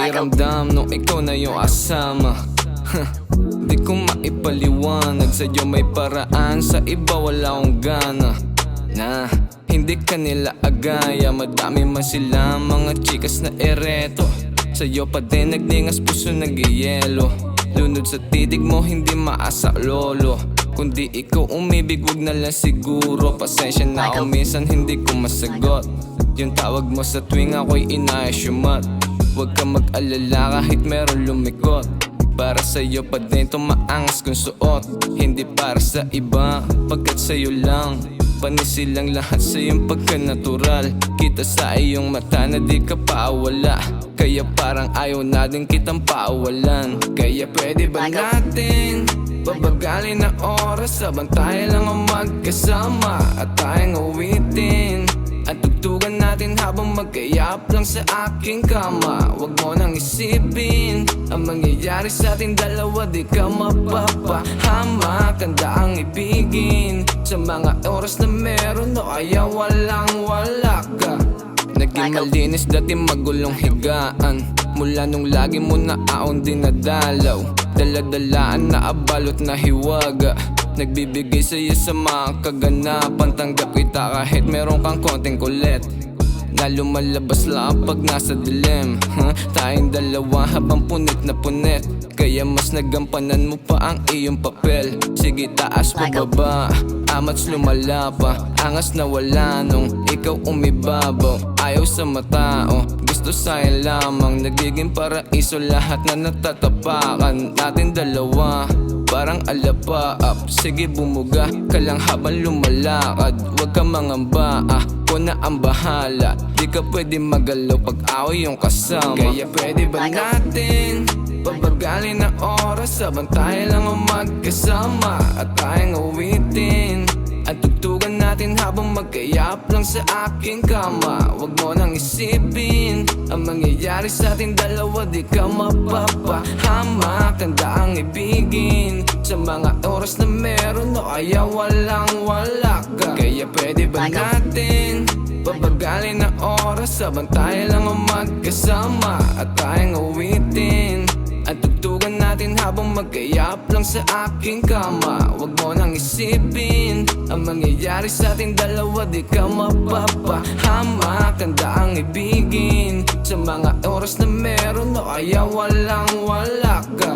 pakiramdam nung ikaw na yung asama? Di ko maipaliwanag, sa'yo may paraan, sa iba wala akong gana. Na hindi ka nila agaya, madami man sila mga chikas na ereto. Sa'yo pa din nagningas, puso nag-iyelo. Lunod sa titig mo, hindi maasa lolo. Kundi ikaw umibig, wag na lang siguro. Pasensya na ako minsan hindi ko masagot yung tawag mo sa tuwing ako'y inaasyumat. Wag ka mag-alala kahit meron lumikot. Para sa'yo pa din tumaangas kong suot. Hindi para sa iba, pagkat sa'yo lang. Panisilang lahat sa iyong pagka-natural. Kita sa iyong mata na di ka paawala. Kaya parang ayaw na din kitang paawalan. Kaya pwede ba natin babagalin ang oras, habang tayo lang ang magkasama at tayong awitin at tugtugan natin habang magkayap lang sa aking kama. Huwag mo nang isipin ang mangyayari sa ating dalawa, di ka mapapahamak. Handa ang ibigin sa mga oras na meron, o kaya walang wala ka. Naging malinis dati magulong higaan, mula nung lagi mo na aon dinadalaw. Daladalaan na abalot na hiwaga, nagbibigay sa'yo sa mga kaganapan. Tanggap kita kahit meron kang konting kulit, na lumalabas lang pag nasa dilim. Tayong dalawa habang punit na punit, kaya mas nagampanan mo pa ang iyong papel. Sige taas pa baba, amats lumala pa. Angas na wala nung ikaw umibabaw. Ayaw sa matao, gusto sa'yo lamang. Nagiging paraiso lahat na natatapakan natin dalawa. Parang alapaap, sige bumuga ka lang habang lumalakad. Huwag ka mangamba, ako na ang bahala. Di ka pwede magalaw pag ako yung kasama. Kaya pwede ba natin babagalin ang oras, habang tayo lang ang magkasama at tayong awitin at tugtugan natin habang magkayap lang sa aking kama. Huwag mo nang isipin ang mangyayari sa ating dalawa, di ka mapapahamak. Handa ang ibigin sa mga oras na meron, o kaya walang wala ka. Kaya pwede ba natin babagalin ang oras, habang tayo lang ang magkasama at tayong awitin at tugtugan natin habang magkayap lang sa aking kama. Huwag mo nang isipin ang mangyayari sa ating dalawa, di ka mapapahamak. Handa ang ibigin sa mga oras na meron, o kaya walang wala ka.